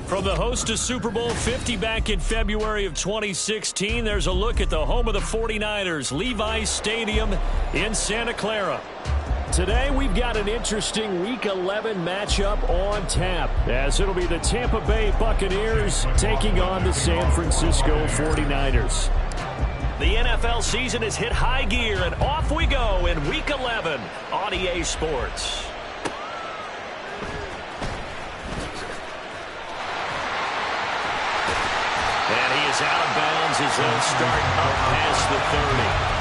From the host of Super Bowl 50 back in February of 2016, there's a look at the home of the 49ers, Levi's Stadium in Santa Clara. Today, we've got an interesting Week 11 matchup on tap, as it'll be the Tampa Bay Buccaneers taking on the San Francisco 49ers. The NFL season has hit high gear, and off we go in Week 11 on EA Sports. And he is out of bounds as they'll start up past the 30.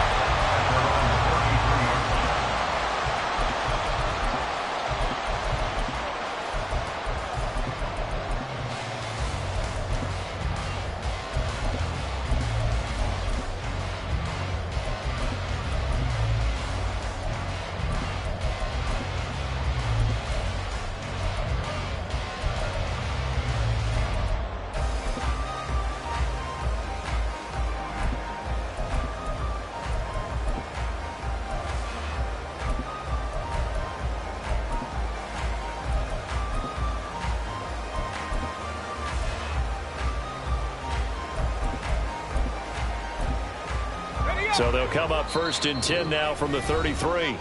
So they'll come up first and 10 now from the 33.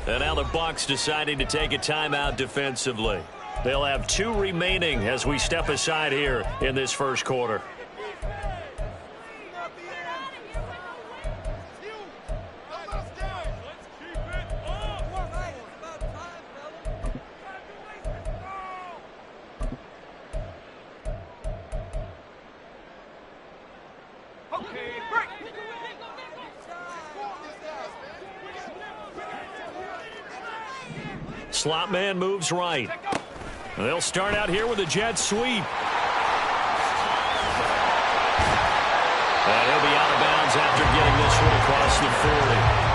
And now the Bucs deciding to take a timeout defensively. They'll have 2 remaining as we step aside here in this first quarter. Slot man moves right. They'll start out here with a jet sweep. And he'll be out of bounds after getting this one across the 40.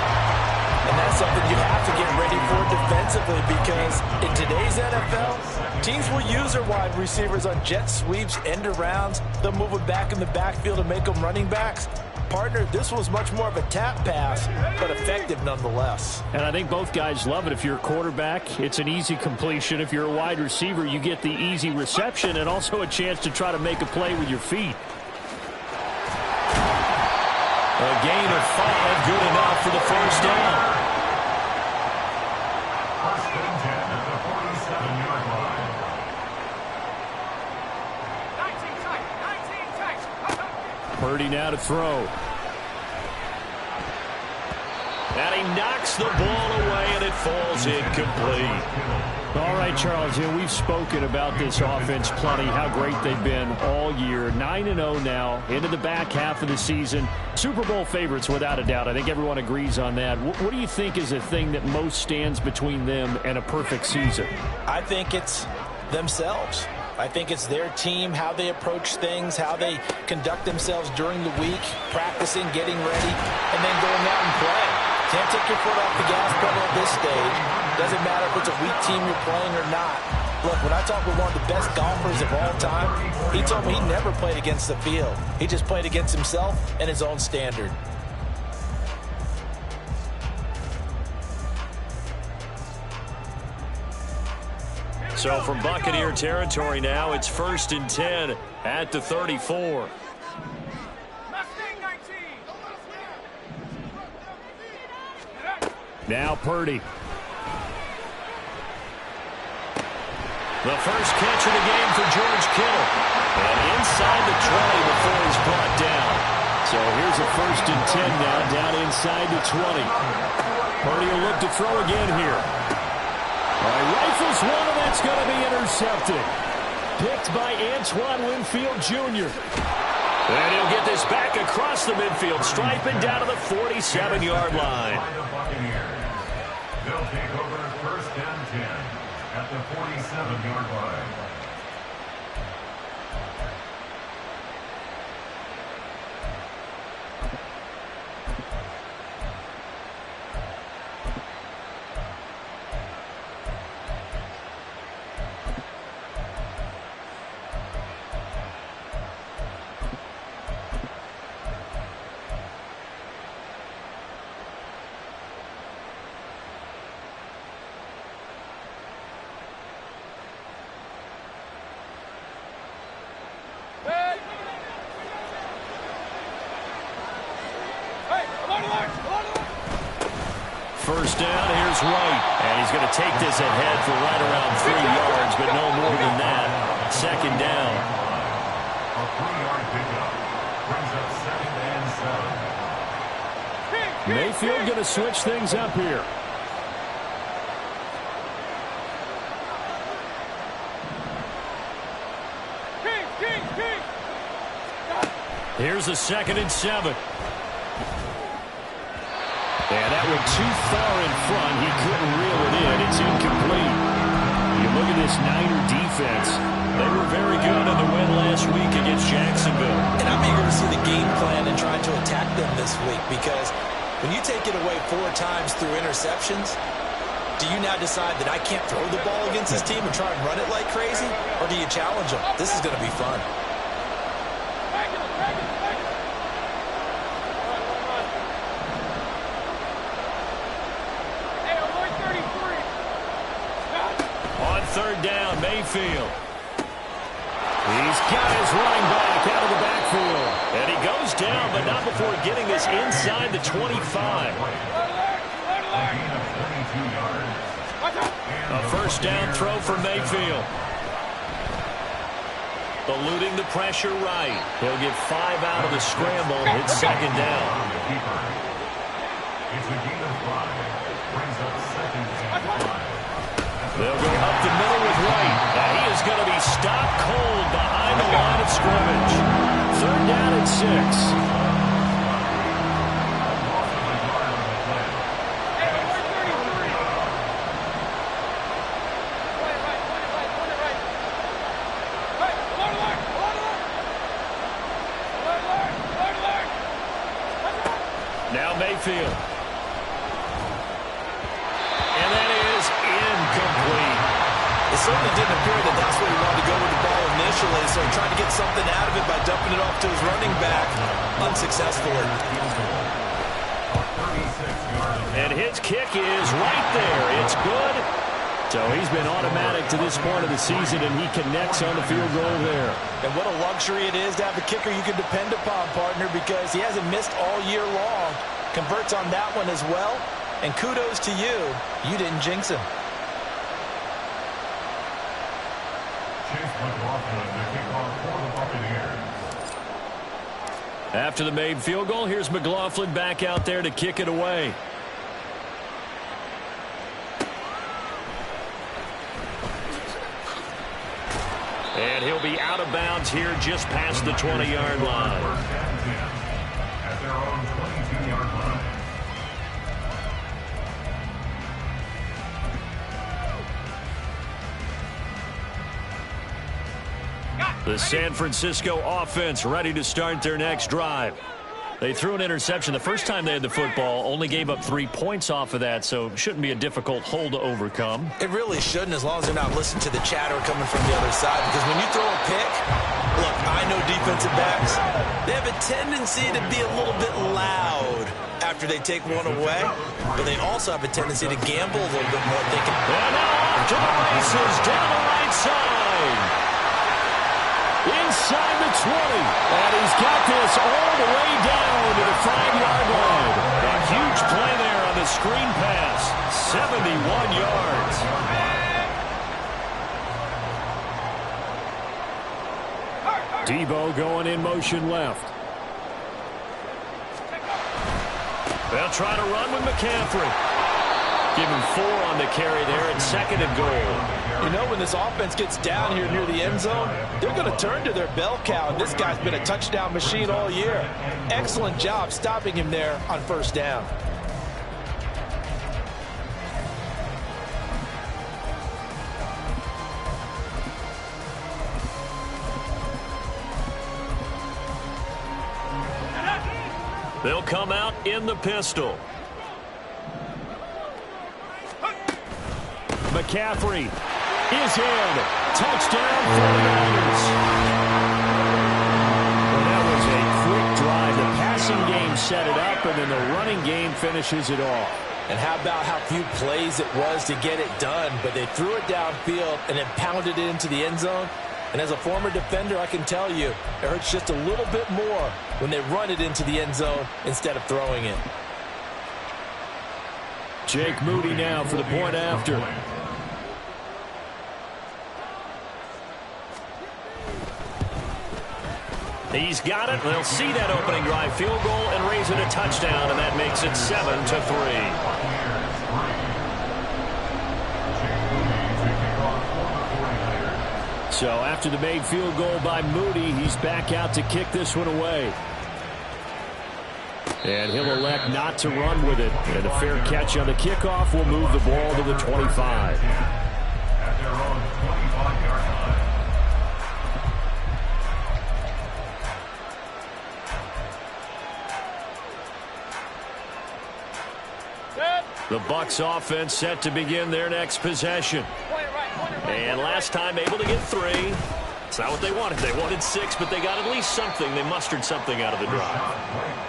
And that's something you have to get ready for defensively, because in today's NFL, teams will use their wide receivers on jet sweeps, end arounds. They'll move them back in the backfield to make them running backs. Partner, this was much more of a tap pass, but effective nonetheless. And I think both guys love it. If you're a quarterback, it's an easy completion. If you're a wide receiver, you get the easy reception and also a chance to try to make a play with your feet. A gain of 5, good enough for the first down. First and 10 at the 47-yard line. Purdy now to throw. And he knocks the ball away, and it falls incomplete. All right, Charles, we've spoken about this offense plenty, how great they've been all year. 9-0 now, into the back half of the season. Super Bowl favorites, without a doubt. I think everyone agrees on that. What do you think is the thing that most stands between them and a perfect season? I think it's themselves. I think it's their team, how they approach things, how they conduct themselves during the week, practicing, getting ready, and then going out and playing. Can't take your foot off the gas pedal at this stage. Doesn't matter if it's a weak team you're playing or not. Look, when I talk with one of the best golfers of all time, he told me he never played against the field. He just played against himself and his own standard. So from Buccaneer territory now, it's first and 10 at the 34. Now Purdy. The first catch of the game for George Kittle. And inside the 20 before he's brought down. So here's a first and 10 now, down inside the 20. Purdy will look to throw again here. All right, rifles one, and that's going to be intercepted. Picked by Antoine Winfield Jr. And he'll get this back across the midfield stripe and down to the 47-yard line. They'll take over first and 10 at the 47-yard line. First down, here's Wright. And he's going to take this ahead for right around 3 yards, but no more than that. Second down. A 3-yard pickup brings up 2nd and 7. Mayfield going to switch things up here. Here's a 2nd and 7. And that went too far in front. He couldn't reel it in. It's incomplete. You look at this Niner defense. They were very good in the win last week against Jacksonville. And I'm eager to see the game plan and trying to attack them this week, because when you take it away 4 times through interceptions, do you now decide that I can't throw the ball against this team and try and run it like crazy? Or do you challenge them? This is going to be fun. On 3rd down, Mayfield. He's got his running back out of the backfield. And he goes down, but not before getting this inside the 25. A first down throw for Mayfield. Eluding the pressure right. He'll get 5 out of the scramble. It's 2nd down. It's a gain of 5. Brings up 2nd and 5. They'll go up the middle with Wright. And he is going to be stopped cold behind the line of scrimmage. 3rd down and 6. Now Mayfield. And that is incomplete. It certainly didn't appear that that's where he wanted to go with the ball initially, so he tried to get something out of it by dumping it off to his running back unsuccessfully. And his kick is right there. It's good. So he's been automatic to this point of the season, and he connects on the field goal there. And what a luxury it is to have a kicker you can depend upon, partner, because he hasn't missed all year long. Converts on that one as well. And kudos to you. You didn't jinx him. After the made field goal, here's McLaughlin back out there to kick it away. And he'll be out of bounds here just past the 20-yard line. At their own 22-yard line. The San Francisco offense ready to start their next drive. They threw an interception the first time they had the football, only gave up 3 points off of that, so shouldn't be a difficult hole to overcome. It really shouldn't, as long as they're not listening to the chatter coming from the other side, because when you throw a pick, look, I know defensive backs, they have a tendency to be a little bit loud after they take one away, but they also have a tendency to gamble a little bit more, thinking, and now off to the races down the right side. Inside the 20, and he's got this all the way down to the 5-yard line. A huge play there on the screen pass, 71 yards. Debo going in motion left. They'll try to run with McCaffrey. Give him 4 on the carry there at 2nd and goal. You know, when this offense gets down here near the end zone, they're going to turn to their bell cow. And this guy's been a touchdown machine all year. Excellent job stopping him there on first down. They'll come out in the pistol. McCaffrey is in. Touchdown 49ers. Well, that was a quick drive. The passing game set it up, and then the running game finishes it off. And how about how few plays it was to get it done, but they threw it downfield and then pounded it into the end zone. And as a former defender, I can tell you, it hurts just a little bit more when they run it into the end zone instead of throwing it. Jake Moody now for the point after. He's got it. They'll see that opening drive field goal and raise it a touchdown, and that makes it 7-3. So after the made field goal by Moody, he's back out to kick this one away. And he'll elect not to run with it. And a fair catch on the kickoff will move the ball to the 25. At their own 25-yard line. The Bucs offense set to begin their next possession. And last time able to get 3. It's not what they wanted. They wanted 6, but they got at least something. They mustered something out of the drive.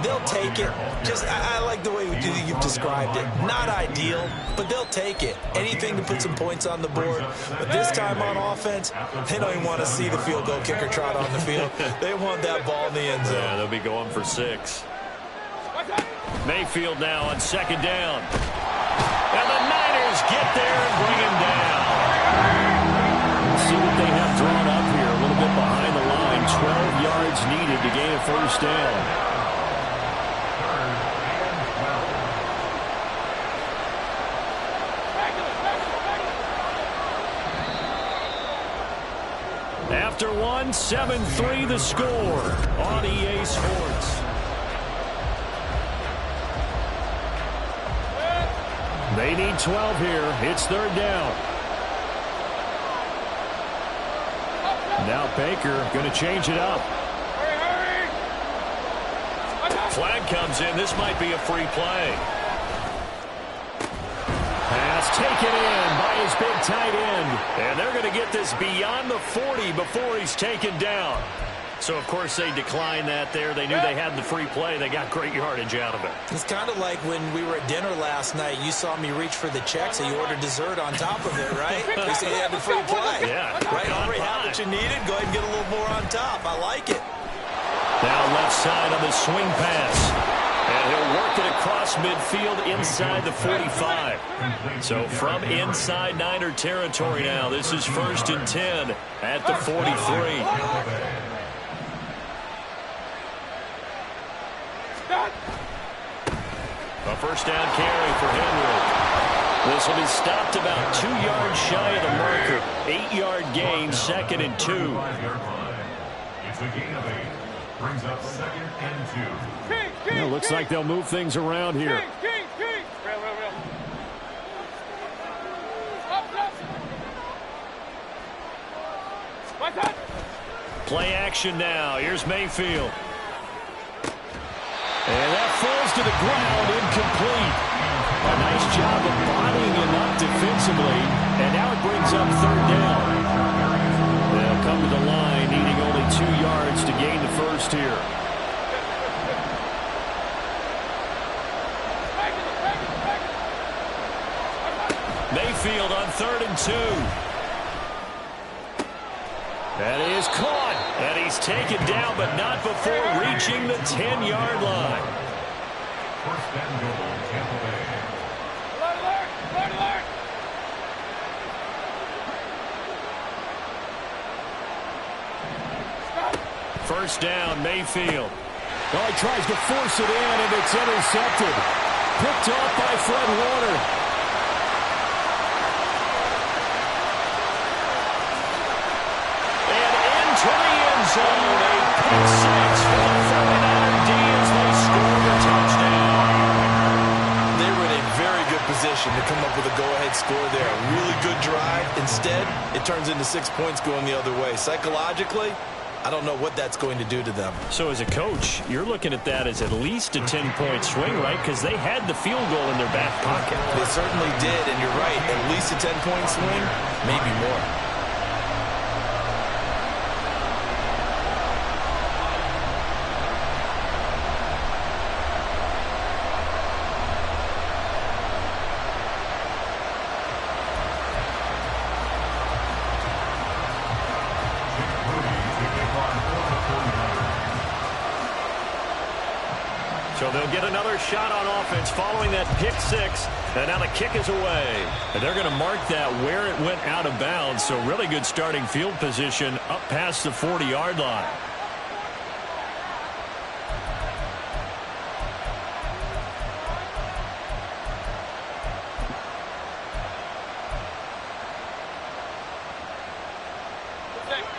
They'll take it. I like the way you've described it. Not ideal, but they'll take it. Anything to put some points on the board. But this time on offense, they don't even want to see the field goal kicker trot on the field. They want that ball in the end zone. Yeah, they'll be going for 6. Mayfield now on second down. And the Niners get there and bring him down. See what they have drawn up here. A little bit behind the line. 12 yards needed to gain a first down. After 1, 7-3 the score on EA Sports. They need 12 here. It's third down. Now Baker going to change it up. Flag comes in. This might be a free play. Pass taken in by his big tight end. And they're going to get this beyond the 40 before he's taken down. So, of course, they declined that there. They knew they had the free play. They got great yardage out of it. It's kind of like when we were at dinner last night. You saw me reach for the check, so you ordered dessert on top of it, right? They say you had the free play. Yeah. Right? Already had what you needed. Go ahead and get a little more on top. I like it. Now left side on the swing pass. And he'll work it across midfield inside the 45. So from inside Niner territory now, this is 1st and 10 at the 43. A first down carry for Henry. This will be stopped about 2 yards shy of the marker. 8-yard gain, 2nd and 2. It's a gain of 8. Brings up 2nd and 2. Well, looks like they'll move things around here. Play action now. Here's Mayfield. And that falls to the ground, incomplete. A nice job of bottling him up defensively. And now it brings up third down. They'll come to the line, needing only 2 yards to gain the first here. Mayfield on 3rd and 2. That is caught. And he's taken down, but not before reaching the 10-yard line. First and goal, Tampa Bay. First down, Mayfield. Oh, he tries to force it in, and it's intercepted. Picked off by Fred Warner. To the end zone, a pick six for the 49er D as they score the touchdown. They were in a very good position to come up with a go-ahead score there. A really good drive. Instead, it turns into 6 points going the other way. Psychologically, I don't know what that's going to do to them. So as a coach, you're looking at that as at least a 10-point swing, right? Because they had the field goal in their back pocket. They certainly did, and you're right. At least a 10-point swing, maybe more. So they'll get another shot on offense following that pick six. And now the kick is away. And they're going to mark that where it went out of bounds. So really good starting field position up past the 40-yard line.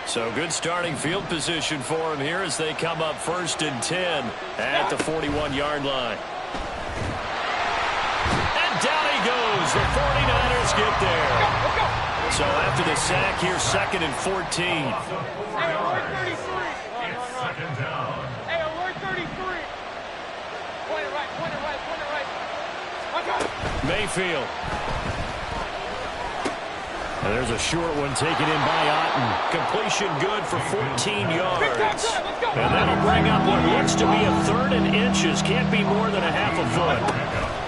So good starting field position for him here as they come up 1st and 10 at the 41-yard line. And down he goes. The 49ers get there. So after the sack, here's 2nd and 14. Hey, alert 33. It's 2nd down. Hey, alert 33. Point it right, point it right, point it right. I got it. Mayfield. And there's a short one taken in by Otten. Completion good for 14 yards. And that'll bring up what looks to be a 3rd and inches. Can't be more than a half a foot.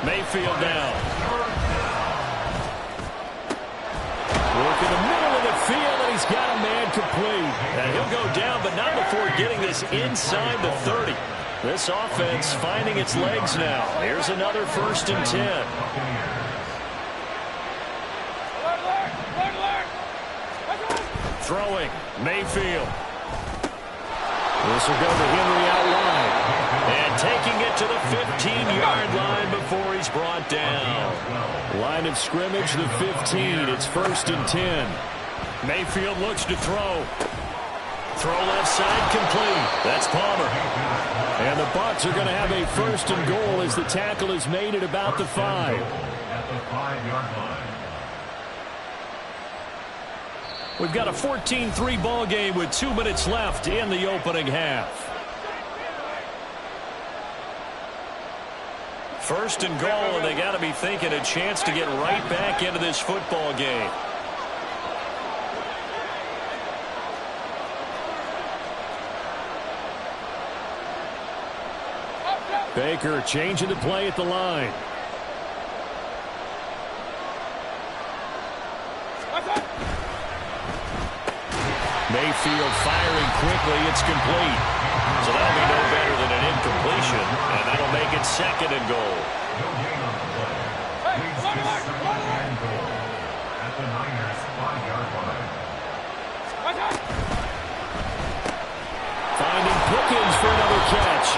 Mayfield down. Work in the middle of the field, and he's got a man complete. And he'll go down, but not before getting this inside the 30. This offense finding its legs now. Here's another 1st and 10. Throwing, Mayfield. This will go to Henry out wide. And taking it to the 15-yard line before he's brought down. Line of scrimmage, the 15. It's 1st and 10. Mayfield looks to throw. Throw left side, complete. That's Palmer. And the Bucs are going to have a 1st and goal as the tackle is made at about the 5. At the 5-yard line. We've got a 14-3 ball game with 2 minutes left in the opening half. 1st and goal, and they got to be thinking a chance to get right back into this football game. Baker changing the play at the line. Mayfield firing quickly. It's complete. So that'll be no better than an incompletion, and that'll make it 2nd and goal. No gain on the play. Leads to 2nd and goal at the Niners' 5-yard line. Finding Pickens for another catch.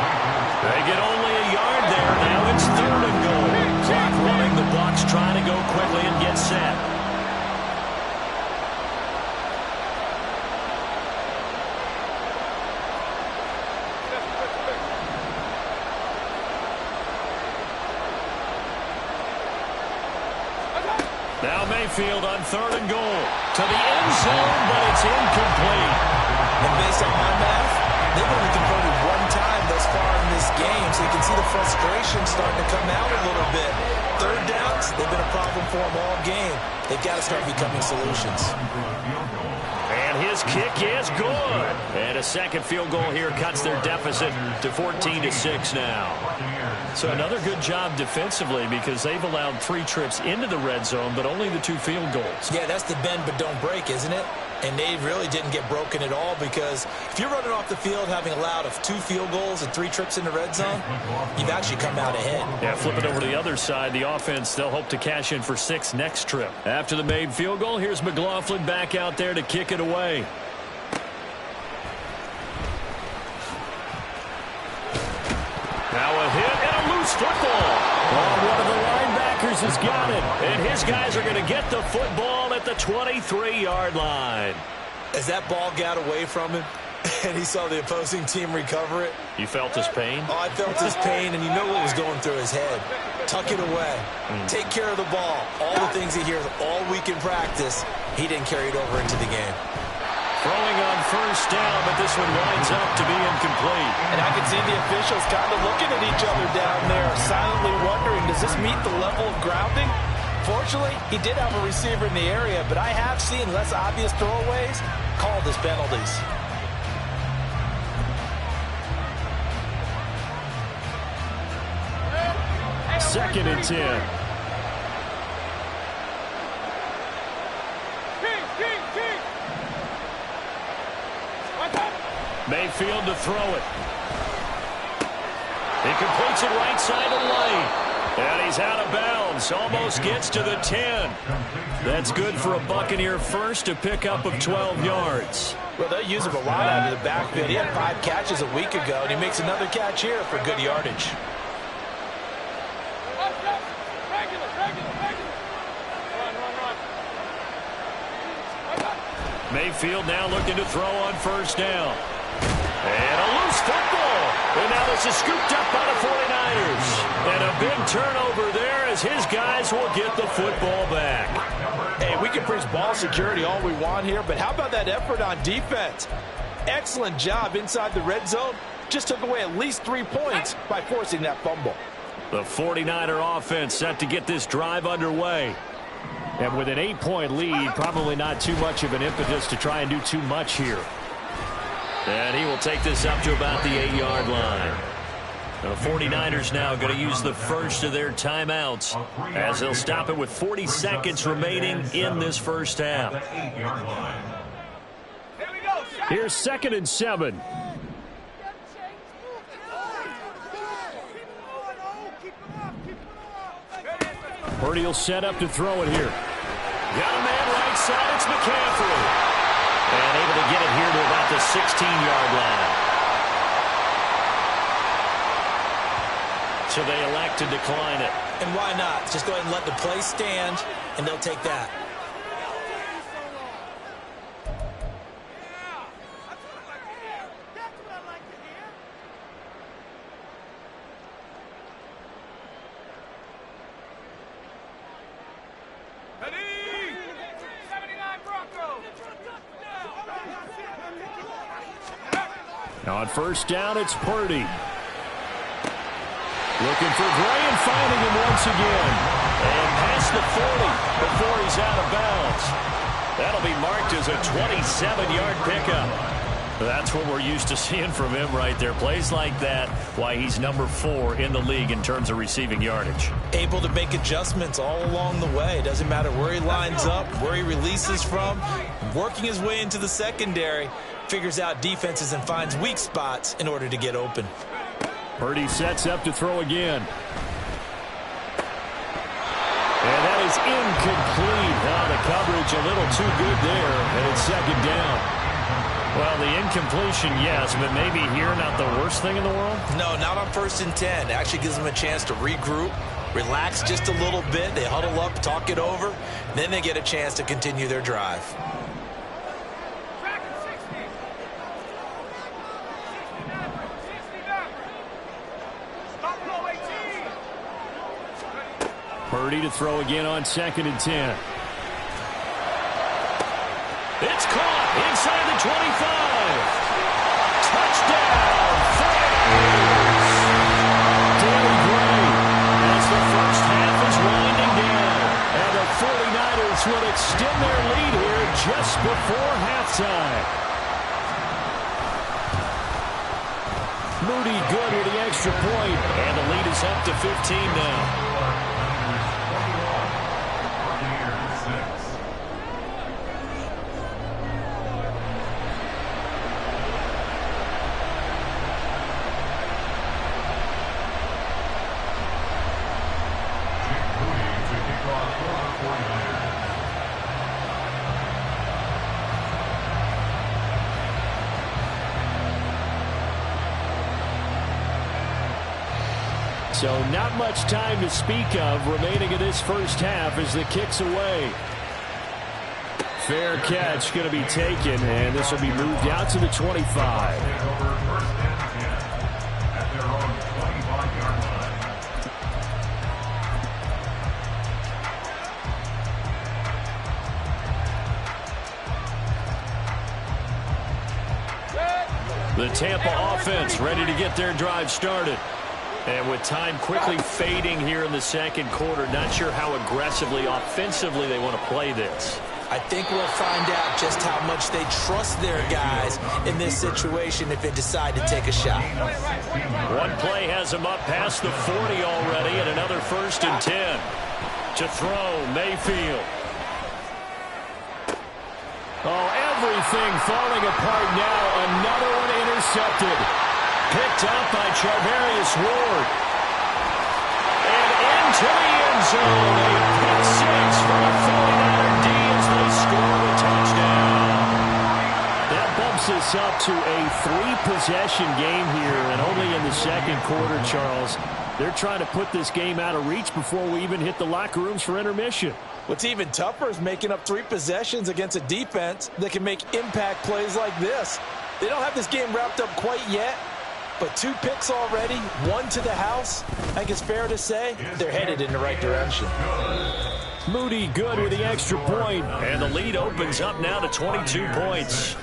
They get only a yard there. Now it's 3rd and goal. Clock running. The Bucs trying to go quickly and get set. Now Mayfield on 3rd and goal. To the end zone, but it's incomplete. And based on my math, they've only converted 1 time thus far in this game, so you can see the frustration starting to come out a little bit. 3rd downs, they've been a problem for them all game. They've got to start becoming solutions. And his kick is good. And a 2nd field goal here cuts their deficit to 14-6 now. So another good job defensively because they've allowed 3 trips into the red zone, but only the 2 field goals. Yeah, that's the bend but don't break, isn't it? And they really didn't get broken at all because if you're running off the field having allowed 2 field goals and 3 trips in the red zone, you've actually come out ahead. Yeah, flip it over to the other side. The offense, they'll hope to cash in for 6 next trip. After the made field goal, here's McLaughlin back out there to kick it away. Now a hit and a loose football. Oh, one of the linebackers has got it. And his guys are going to get the football at the 23-yard line. As that ball got away from him and he saw the opposing team recover it. You felt his pain? Oh, I felt his pain, and you know what was going through his head. Tuck it away. Take care of the ball. All the things he hears all week in practice, he didn't carry it over into the game. Throwing on 1st down, but this one winds up to be incomplete. And I can see the officials kind of looking at each other down there, silently wondering, does this meet the level of grounding? Fortunately, he did have a receiver in the area, but I have seen less obvious throwaways called as penalties. Second and 10. Mayfield to throw it. He completes it right side of the lane. And he's out of bounds. Almost gets to the 10. That's good for a Buccaneer first, a pickup of 12 yards. Well, they'll use him a lot out of the backfield. He had 5 catches a week ago, and he makes another catch here for good yardage. Mayfield now looking to throw on first down. And a loose football. And now this is scooped up by the 49ers. And a big turnover there as his guys will get the football back. Hey, we can preach ball security all we want here, but how about that effort on defense? Excellent job inside the red zone. Just took away at least 3 points by forcing that fumble. The 49er offense set to get this drive underway. And with an 8-point lead, probably not too much of an impetus to try and do too much here. And he will take this up to about the 8-yard line. The 49ers now going to use the first of their timeouts as they'll stop it with 40 seconds remaining in this first half. Here's 2nd and 7. Purdy will set up to throw it here. Got a man right side. It's McCaffrey. And able to get it here to about the 16-yard line. So they elect to decline it. And why not? Just go ahead and let the play stand, and they'll take that. On first down, it's Purdy. Looking for Gray and finding him once again. And past the 40 before he's out of bounds. That'll be marked as a 27-yard pickup. That's what we're used to seeing from him right there. Plays like that, why he's number 4 in the league in terms of receiving yardage. Able to make adjustments all along the way. Doesn't matter where he lines up, where he releases from. Working his way into the secondary. Figures out defenses and finds weak spots in order to get open. Purdy sets up to throw again. And that is incomplete. Now the coverage a little too good there, and it's 2nd down. Well, the incompletion, yes, but maybe here not the worst thing in the world? No, not on 1st and 10. It actually gives them a chance to regroup, relax just a little bit. They huddle up, talk it over. Then they get a chance to continue their drive. Purdy to throw again on 2nd and 10. It's caught inside the 25. Touchdown, Danny Gray as the first half is winding down. And the 49ers will extend their lead here just before halftime. Moody good with the extra point, and the lead is up to 15 now. So not much time to speak of remaining in this first half as the kick's away. Fair catch going to be taken, and this will be moved out to the 25. The Tampa offense ready to get their drive started. And with time quickly fading here in the second quarter, not sure how aggressively, offensively they want to play this. I think we'll find out just how much they trust their guys in this situation if they decide to take a shot. One play has them up past the 40 already, and another 1st and 10. To throw, Mayfield. Oh, everything falling apart now. Another one intercepted. Picked up by Charvarius Ward. And into the end zone. A pick six for a 49er D as they score the touchdown. That bumps us up to a three-possession game here, and only in the second quarter, Charles. They're trying to put this game out of reach before we even hit the locker rooms for intermission. What's even tougher is making up three possessions against a defense that can make impact plays like this. They don't have this game wrapped up quite yet, but 2 picks already, 1 to the house. I think it's fair to say they're headed in the right direction. Moody good with the extra point, and the lead opens up now to 22 points.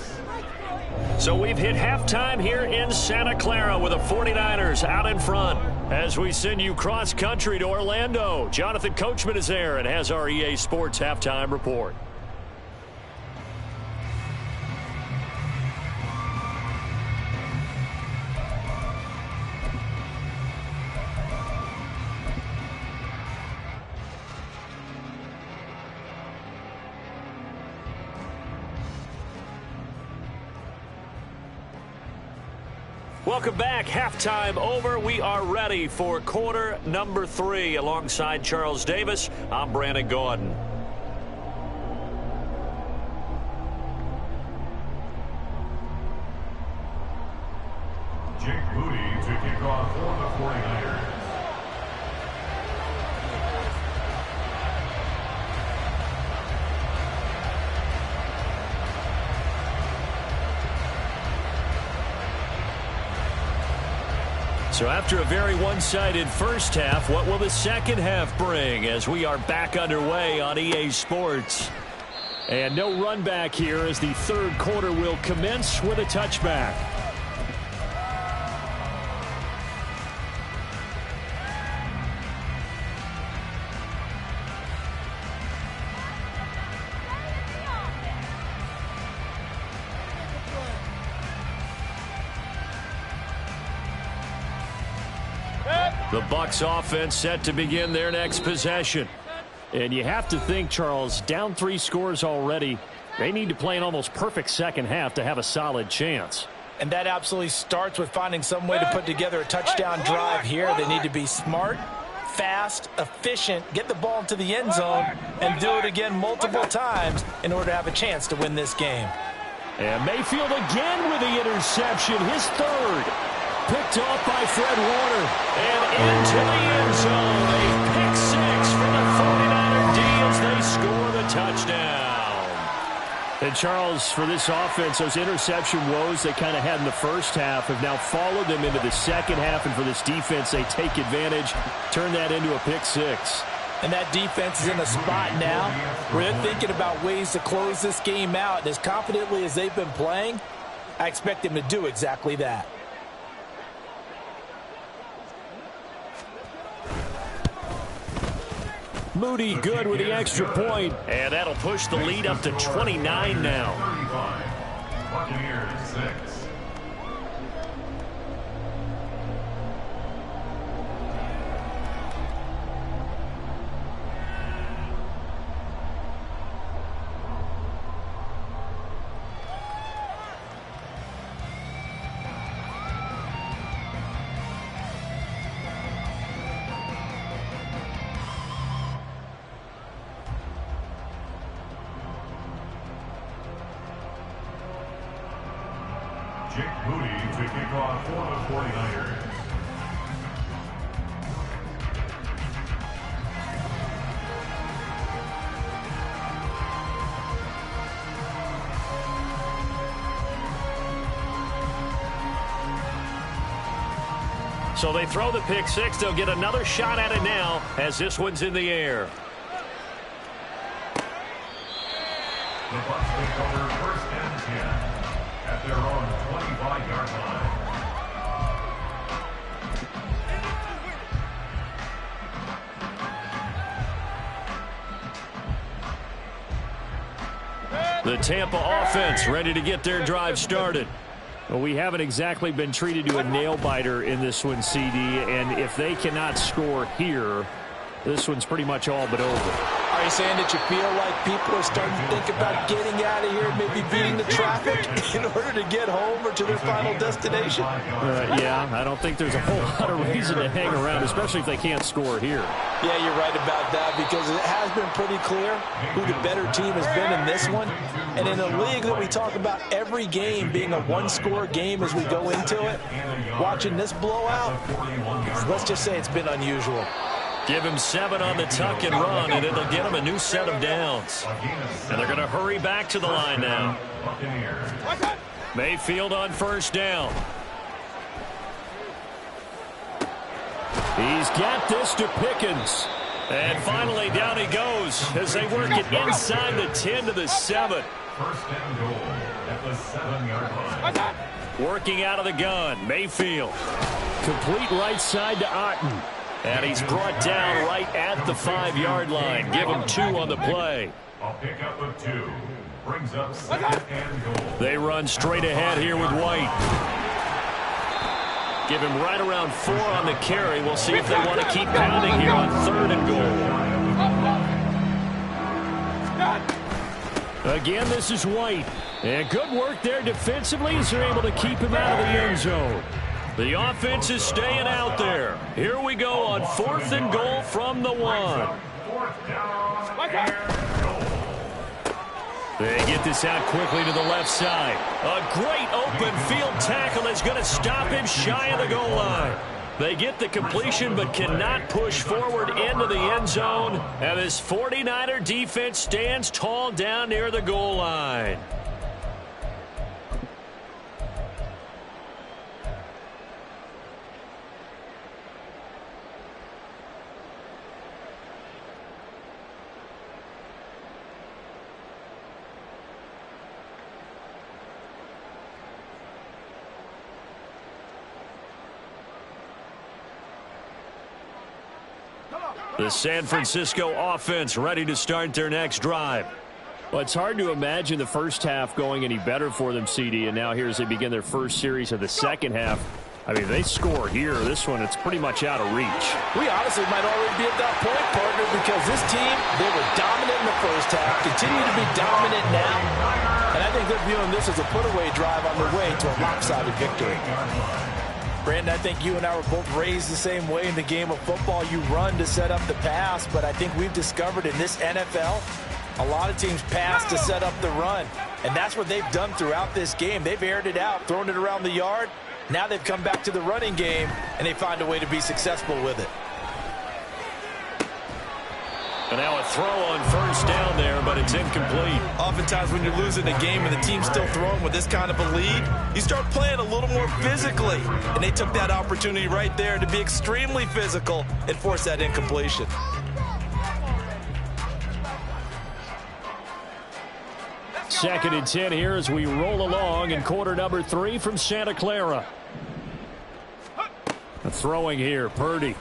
So we've hit halftime here in Santa Clara with the 49ers out in front. As we send you cross-country to Orlando, Jonathan Coachman is there and has our EA Sports halftime report. Welcome back. Halftime over. We are ready for quarter number 3. Alongside Charles Davis, I'm Brandon Gordon. Jake Moody to kick off for the 49ers. So after a very one-sided first half, what will the second half bring as we are back underway on EA Sports? And no run back here as the third quarter will commence with a touchback. The Bucs offense set to begin their next possession. And you have to think, Charles, down 3 scores already. They need to play an almost perfect second half to have a solid chance. And that absolutely starts with finding some way to put together a touchdown drive here. They need to be smart, fast, efficient, get the ball into the end zone, and do it again multiple times in order to have a chance to win this game. And Mayfield again with the interception, his third. Picked off by Fred Warner. And into the end zone. A pick six for the 49er D as they score the touchdown. And Charles, for this offense, those interception woes they kind of had in the first half have now followed them into the second half. And for this defense, they take advantage, turn that into a pick six. And that defense is in a spot now where they're thinking about ways to close this game out. And as confidently as they've been playing, I expect them to do exactly that. Moody good with the extra point. And that'll push the lead up to 29 now. 35. Buccaneers 6. Jake Moody to kick off for the 49ers. So they throw the pick six. They'll get another shot at it now as this one's in the air. The Bucs take over first and 10 at their own 25-yard line. The Tampa offense ready to get their drive started. Well, we haven't exactly been treated to a nail-biter in this one, CD, and if they cannot score here, this one's pretty much all but over. Are you saying that you feel like people are starting to think about getting out of here, maybe beating the traffic in order to get home or to their final destination? Yeah, I don't think there's a whole lot of reason to hang around, especially if they can't score here. Yeah, you're right about that, because it has been pretty clear who the better team has been in this one. And in a league that we talk about every game being a one-score game as we go into it, watching this blowout, let's just say it's been unusual. Give him 7 on the tuck and run, and it'll get him a new set of downs. And they're going to hurry back to the line now. Mayfield on first down. He's got this to Pickens. And finally, down he goes as they work it inside the 10 to the 7. First and goal at the 7-yard line. Working out of the gun, Mayfield. Complete right side to Otten. And he's brought down right at the 5-yard line. Give him 2 on the play. A pickup of 2 brings up 2nd and goal. They run straight ahead here with White. Give him right around 4 on the carry. We'll see if they want to keep pounding here on 3rd and goal. Again, this is White. And good work there defensively as they're able to keep him out of the end zone. The offense is staying out there. Here we go on 4th and goal from the 1. 4th down and goal. They get this out quickly to the left side. A great open field tackle that's going to stop him shy of the goal line. They get the completion but cannot push forward into the end zone. And this 49er defense stands tall down near the goal line. The San Francisco offense ready to start their next drive. Well, it's hard to imagine the first half going any better for them, CD, and now here as they begin their first series of the second half. I mean, they score here. This one, it's pretty much out of reach. We honestly might already be at that point, partner, because this team, they were dominant in the first half, continue to be dominant now, and I think they're viewing this as a put-away drive on their way to a lopsided victory. Brandon, I think you and I were both raised the same way in the game of football. You run to set up the pass, but I think we've discovered in this NFL, a lot of teams pass to set up the run, and that's what they've done throughout this game. They've aired it out, thrown it around the yard. Now they've come back to the running game, and they find a way to be successful with it. And now a throw on first down there, but it's incomplete. Oftentimes when you're losing a game and the team's still throwing with this kind of a lead, you start playing a little more physically. And they took that opportunity right there to be extremely physical and force that incompletion. Second and 10 here as we roll along in quarter number 3 from Santa Clara. A throwing here, Purdy.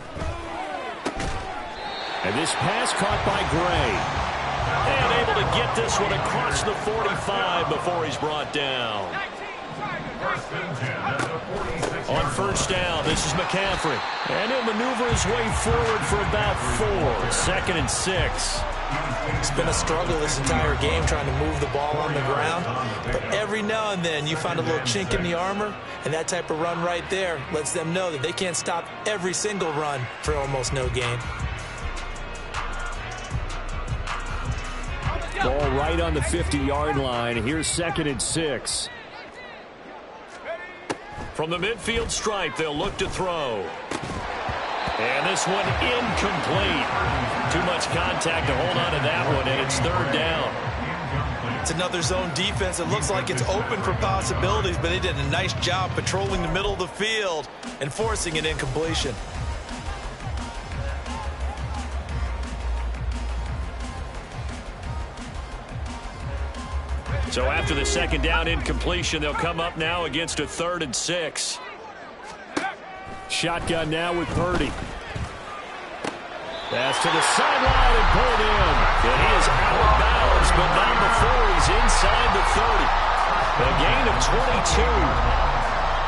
And this pass caught by Gray. And able to get this one across the 45 before he's brought down. On first down, this is McCaffrey. And he'll maneuver his way forward for about 4. 2nd and 6. It's been a struggle this entire game trying to move the ball on the ground. But every now and then you find a little chink in the armor, and that type of run right there lets them know that they can't stop every single run for almost no gain. Ball right on the 50-yard line. Here's 2nd and 6. From the midfield stripe, they'll look to throw. And this one incomplete. Too much contact to hold on to that one, and it's 3rd down. It's another zone defense. It looks like it's open for possibilities, but they did a nice job patrolling the middle of the field and forcing an incompletion. So after the 2nd down incompletion, they'll come up now against a 3rd and 6. Shotgun now with Purdy. Pass to the sideline and pulled in. And he is out of bounds, but not before he's inside the 30. A gain of 22.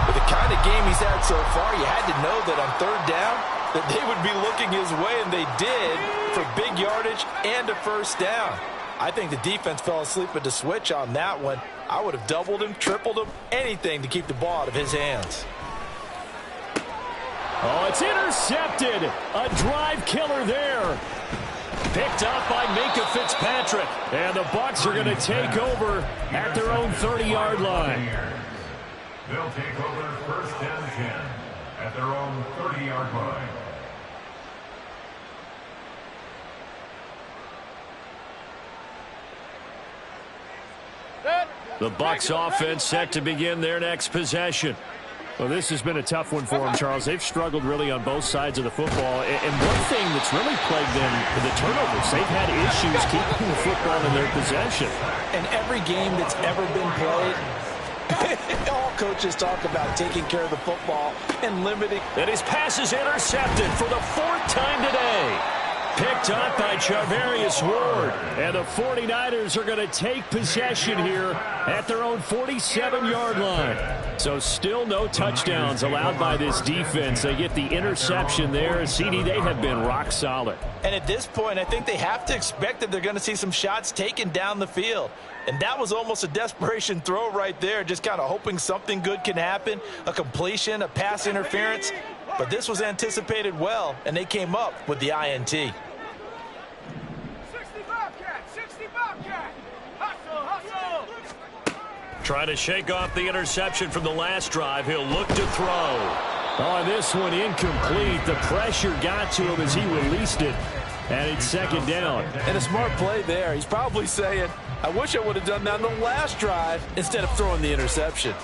With the kind of game he's had so far, you had to know that on 3rd down, that they would be looking his way, and they did, for big yardage and a first down. I think the defense fell asleep at the switch on that one. I would have doubled him, tripled him, anything to keep the ball out of his hands. Oh, it's intercepted. A drive killer there. Picked up by Minka Fitzpatrick. And the Bucs are going to take over at their own 30-yard line. They'll take over first and 10 at their own 30-yard line. The Bucs offense set to begin their next possession. Well, this has been a tough one for them, Charles. They've struggled really on both sides of the football. And one thing that's really plagued them, the turnovers. They've had issues keeping the football in their possession. And every game that's ever been played, all coaches talk about taking care of the football and limiting. And his pass is intercepted for the 4th time today. Picked up by Charvarius Ward. And the 49ers are going to take possession here at their own 47-yard line. So still no touchdowns allowed by this defense. They get the interception there. CD, they have been rock solid. And at this point, I think they have to expect that they're going to see some shots taken down the field. And that was almost a desperation throw right there, just kind of hoping something good can happen, a completion, a pass interference. But this was anticipated well, and they came up with the INT. 60 Bobcat, 60 Bobcat. Hustle, hustle. Trying to shake off the interception from the last drive. He'll look to throw. Oh, this one incomplete. The pressure got to him as he released it. And it's second down. And a smart play there. He's probably saying, I wish I would have done that on the last drive instead of throwing the interception.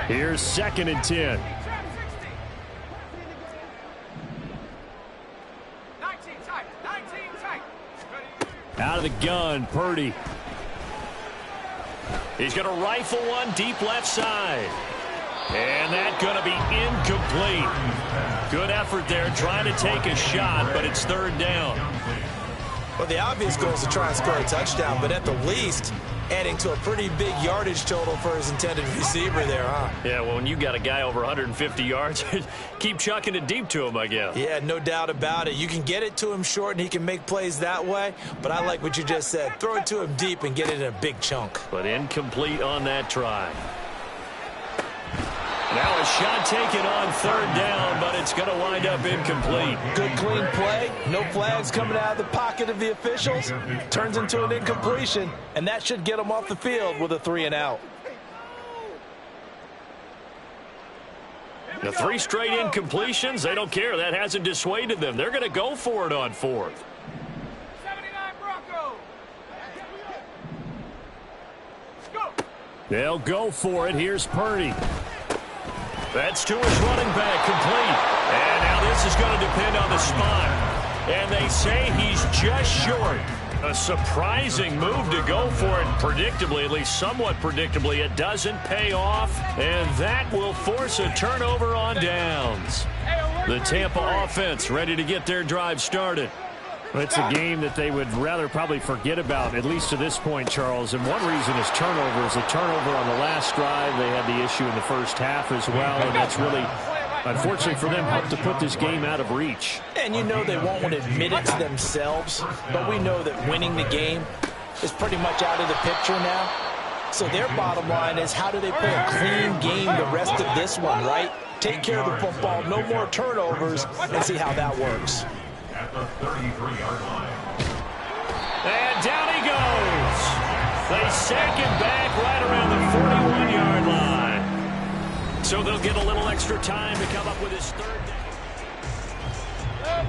Here's 2nd and 10. 19 tight, 19 tight. Out of the gun, Purdy. He's going to rifle one deep left side. And that's going to be incomplete. Good effort there trying to take a shot, but it's 3rd down. Well, the obvious goal is to try and score a touchdown, but at the least, adding to a pretty big yardage total for his intended receiver there, huh? Yeah, well, when you got a guy over 150 yards, keep chucking it deep to him, I guess. Yeah, no doubt about it. You can get it to him short, and he can make plays that way, but I like what you just said. Throw it to him deep and get it in a big chunk. But incomplete on that try. Now a shot taken on 3rd down, but it's going to wind up incomplete. Good, clean play. No flags coming out of the pocket of the officials. Turns into an incompletion, and that should get them off the field with a 3-and-out. The 3 straight incompletions, they don't care. That hasn't dissuaded them. They're going to go for it on 4th. 79 Broncos. Let's go. They'll go for it. Here's Purdy. That's to his running back, complete. And now this is going to depend on the spot. And they say he's just short. A surprising move to go for it. Predictably, at least somewhat predictably, it doesn't pay off. And that will force a turnover on downs. The Tampa offense ready to get their drive started. It's a game that they would rather probably forget about, at least to this point, Charles. And one reason is turnovers. A turnover on the last drive. They had the issue in the first half as well. And that's really, unfortunately for them, helped to put this game out of reach. And you know they won't want to admit it to themselves, but we know that winning the game is pretty much out of the picture now. So their bottom line is, how do they play a clean game the rest of this one, right? Take care of the football, no more turnovers, and see how that works. At the 33-yard line. And down he goes. They sack him back right around the 41-yard line. So they'll get a little extra time to come up with his 3rd down.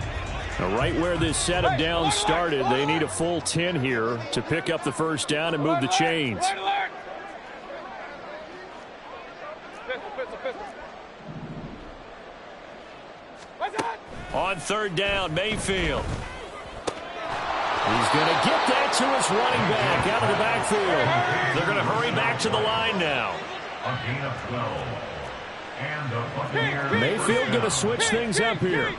Now, right where this set of downs started, they need a full 10 here to pick up the 1st down and move the chains. On 3rd down, Mayfield. He's going to get that to his running back out of the backfield. They're going to hurry back to the line now. A gain of 12. And the Buccaneers. Mayfield going to switch things up here.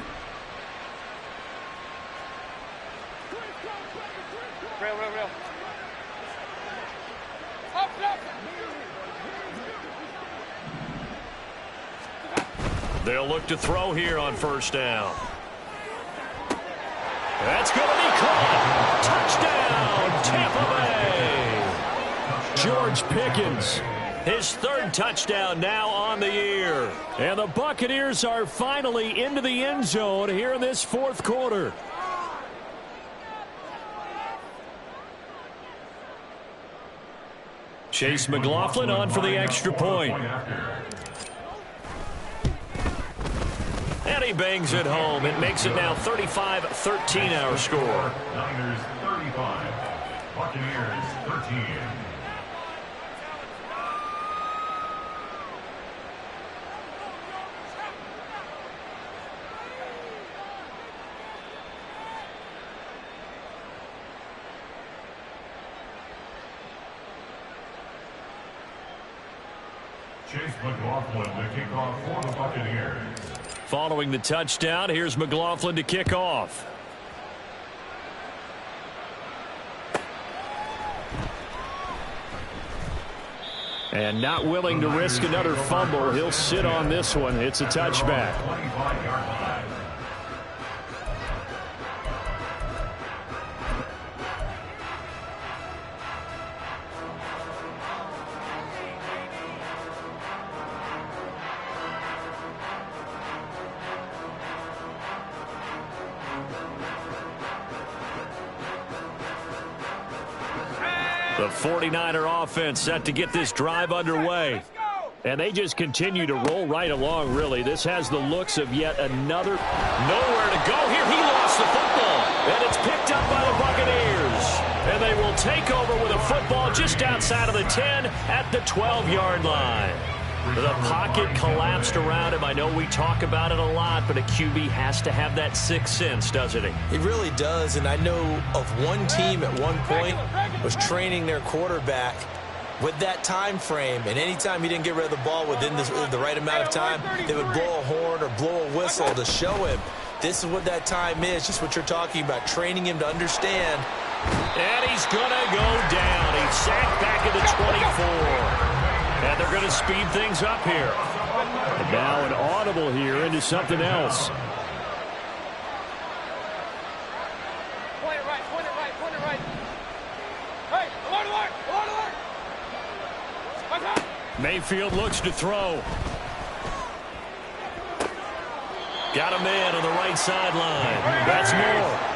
Real. Up. They'll look to throw here on first down. That's going to be caught. Touchdown, Tampa Bay. George Pickens, his third touchdown now on the year. And the Buccaneers are finally into the end zone here in this fourth quarter. Chase McLaughlin on for the extra point. And he bangs it home. It makes it now 35-13 our score. Niners 35, Buccaneers 13. Chase McLaughlin to kick off for the Buccaneers. Following the touchdown, here's McLaughlin to kick off. And not willing to risk another fumble, he'll sit on this one. It's a touchback. 25-yard line. The 49er offense set to get this drive underway. And they just continue to roll right along, really. This has the looks of yet another. Nowhere to go here. He lost the football. And it's picked up by the Buccaneers. And they will take over with a football just outside of the 10 at the 12-yard line. The pocket collapsed around him. I know we talk about it a lot, but a QB has to have that sixth sense, doesn't he? He really does, and I know of one team at one point was training their quarterback with that time frame, and anytime he didn't get rid of the ball within the right amount of time, they would blow a horn or blow a whistle to show him this is what that time is, just what you're talking about, training him to understand. And he's going to go down. He's sacked back at the 24. And they're going to speed things up here. And now an audible here into something else. Point it right. Hey, alert. Mayfield looks to throw. Got a man on the right sideline. That's more.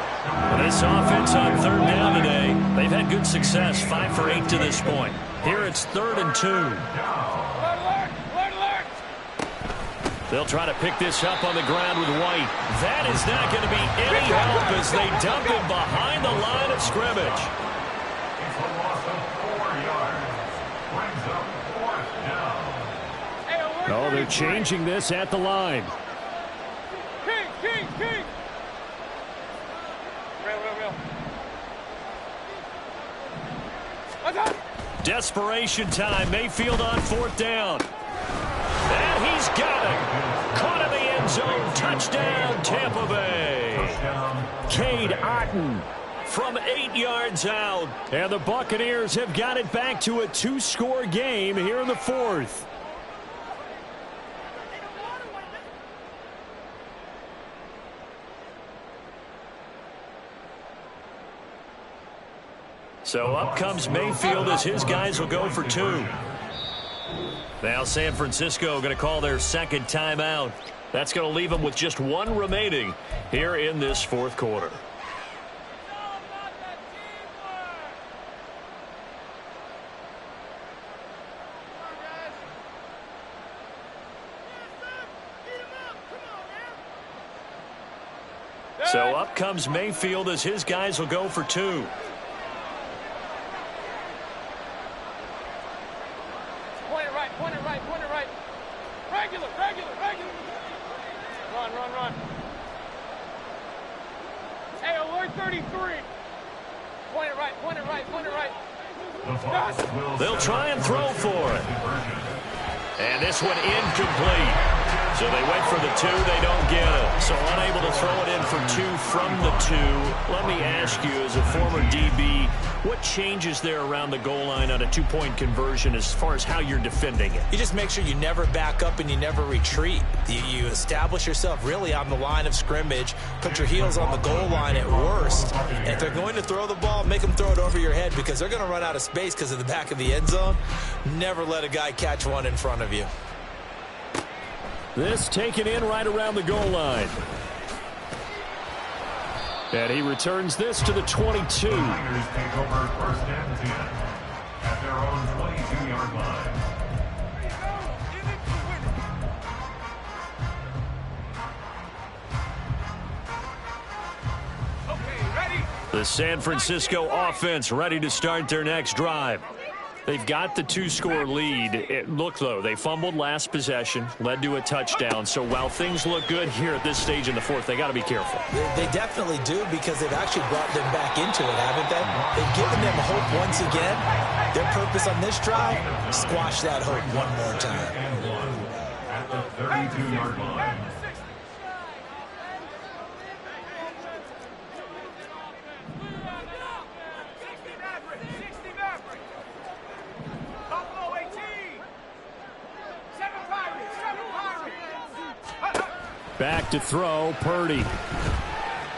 This offense on third down today, they've had good success, 5 for 8 to this point. Here it's 3rd and 2. Alert. They'll try to pick this up on the ground with White. That is not going to be any help as they dump him behind the line of scrimmage. It's a loss of 4 yards. Brings up 4th down. Oh, they're changing this at the line. King. Real. Desperation time. Mayfield on 4th down. And he's got it. Caught in the end zone. Touchdown, Tampa Bay. Cade Otton from 8 yards out. And the Buccaneers have got it back to a 2-score game here in the 4th. So up comes Mayfield as his guys will go for 2. Now San Francisco going to call their second timeout. That's going to leave them with just 1 remaining here in this 4th quarter. So up comes Mayfield as his guys will go for 2. Point it right. Regular. Run. Hey, alert 33. Point it right. They'll try and throw for it. And this one incomplete. So they went for the 2, they don't get it. So unable to throw it in for 2 from the 2. Let me ask you, as a former DB, what changes there around the goal line on a 2-point conversion as far as how you're defending it? You just make sure you never back up and you never retreat. You establish yourself really on the line of scrimmage, put your heels on the goal line at worst. And if they're going to throw the ball, make them throw it over your head because they're going to run out of space because of the back of the end zone. Never let a guy catch one in front of you. This taken in right around the goal line. And he returns this to the 22. The Niners take over first and 10 at their own 22-yard line. The San Francisco offense ready to start their next drive. They've got the 2-score lead. Look, though, they fumbled last possession, led to a touchdown. So while things look good here at this stage in the fourth, they got to be careful. They definitely do because they've actually brought them back into it, haven't they? They've given them hope once again. Their purpose on this drive, squash that hope one more time. And 1 at the 32-yard line. Back to throw, Purdy.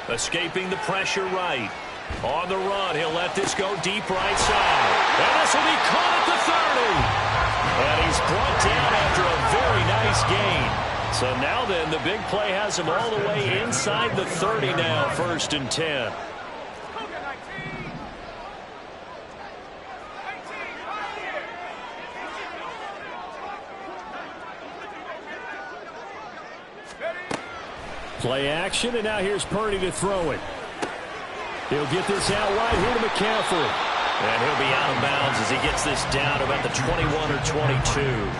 Escaping the pressure right. On the run, he'll let this go deep right side. And this will be caught at the 30. And he's brought down after a very nice gain. So now then, the big play has him all the way inside the 30 now, 1st and 10. Play action, and now here's Purdy to throw it. He'll get this out wide here to McCaffrey. And he'll be out of bounds as he gets this down about the 21 or 22.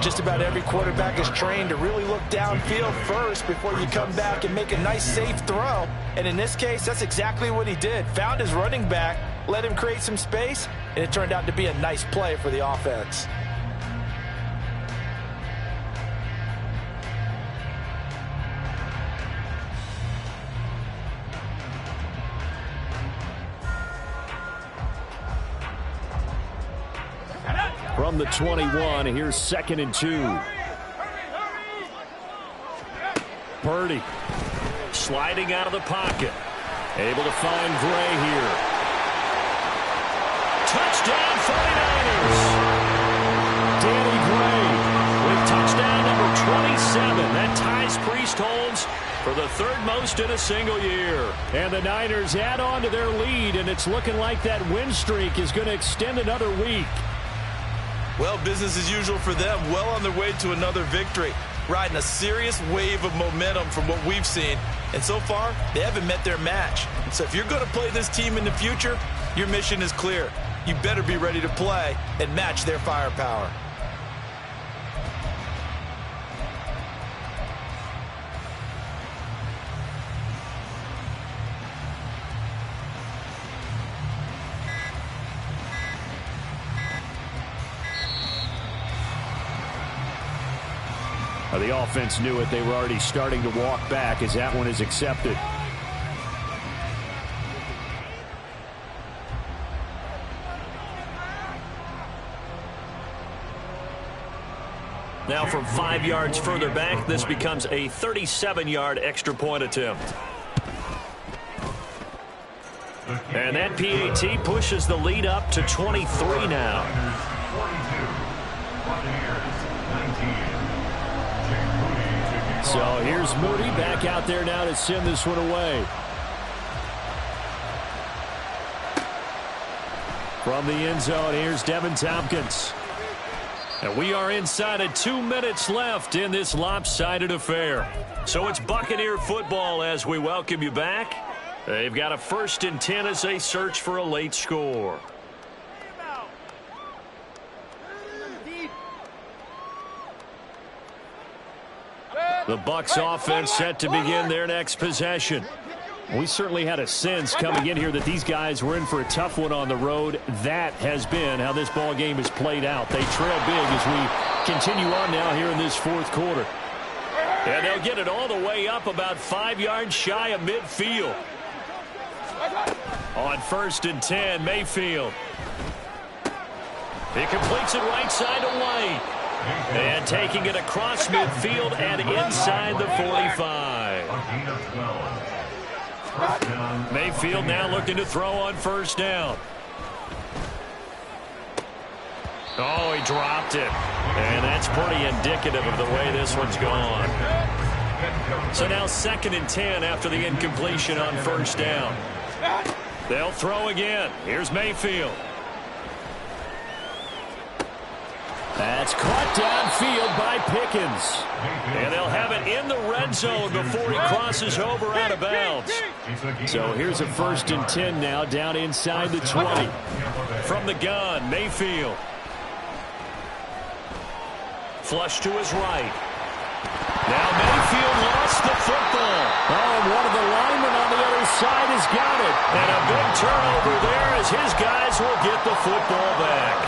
Just about every quarterback is trained to really look downfield first before you come back and make a nice, safe throw. And in this case, that's exactly what he did. Found his running back, let him create some space, and it turned out to be a nice play for the offense. From the 21, here's 2nd and 2. Purdy sliding out of the pocket. Able to find Gray here. Touchdown 49ers. Danny Gray with touchdown number 27. That ties Priest Holmes for the 3rd most in a single year. And the Niners add on to their lead, and it's looking like that win streak is going to extend another week. Well, business as usual for them. Well on their way to another victory. Riding a serious wave of momentum from what we've seen. And so far, they haven't met their match. So if you're going to play this team in the future, your mission is clear. You better be ready to play and match their firepower. The offense knew it. They were already starting to walk back as that one is accepted. Now from 5 yards further back, this becomes a 37-yard extra point attempt. And that PAT pushes the lead up to 23 now. 42, 19. So here's Moody back out there now to send this one away. From the end zone, here's Devin Tompkins. And we are inside of 2 minutes left in this lopsided affair. So it's Buccaneer football as we welcome you back. They've got a 1st and 10 as they search for a late score. The Bucs offense set to begin their next possession. We certainly had a sense coming in here that these guys were in for a tough one on the road. That has been how this ball game has played out. They trail big as we continue on now here in this fourth quarter. And they'll get it all the way up about 5 yards shy of midfield. On 1st and 10, Mayfield. He completes it right side to White. And taking it across midfield and inside the 45. Mayfield now looking to throw on 1st down. Oh, he dropped it. And that's pretty indicative of the way this one's gone. So now 2nd and 10 after the incompletion on 1st down. They'll throw again. Here's Mayfield. That's caught downfield by Pickens. And they'll have it in the red zone before he crosses over out of bounds. So here's a 1st and 10 now down inside the 20. From the gun, Mayfield. Flush to his right. Now Mayfield lost the football. Oh, and one of the linemen on the other side has got it. And a big turnover there as his guys will get the football back.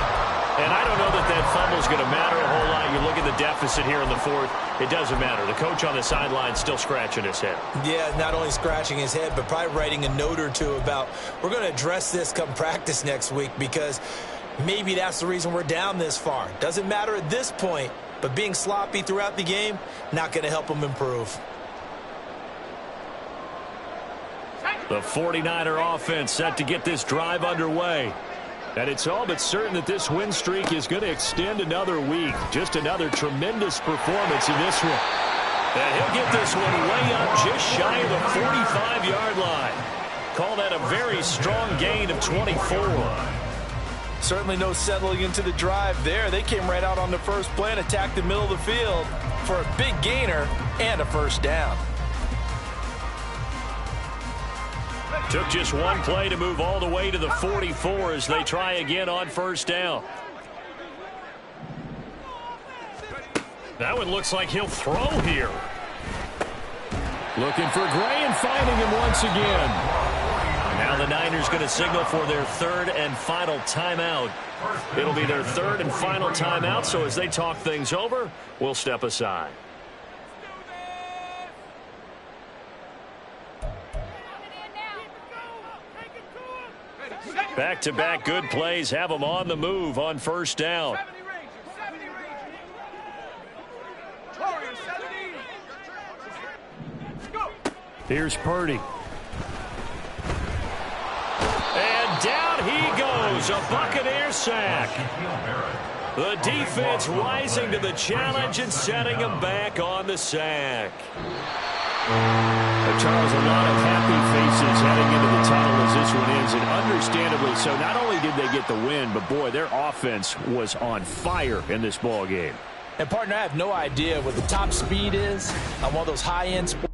And I don't know that that fumble is going to matter a whole lot. You look at the deficit here in the 4th. It doesn't matter. The coach on the sideline still scratching his head. Yeah, not only scratching his head, but probably writing a note or two about we're going to address this come practice next week because maybe that's the reason we're down this far. Doesn't matter at this point, but being sloppy throughout the game, not going to help them improve. The 49er offense set to get this drive underway. And it's all but certain that this win streak is going to extend another week. Just another tremendous performance in this one. And he'll get this one way up just shy of the 45-yard line. Call that a very strong gain of 24. Certainly no settling into the drive there. They came right out on the first play and attacked the middle of the field for a big gainer and a 1st down. Took just one play to move all the way to the 44 as they try again on 1st down. That one looks like he'll throw here. Looking for Gray and finding him once again. Now the Niners going to signal for their 3rd and final timeout. It'll be their 3rd and final timeout, so as they talk things over, we'll step aside. Back-to-back good plays have them on the move on 1st down. Here's Purdy. And down he goes, a Buccaneer sack. The defense rising to the challenge and setting him back on the sack. Charles, a lot of happy faces heading into the tunnel as this one ends, and understandably so. Not only did they get the win, but boy, their offense was on fire in this ball game. And partner, I have no idea what the top speed is on one of those high-end sports.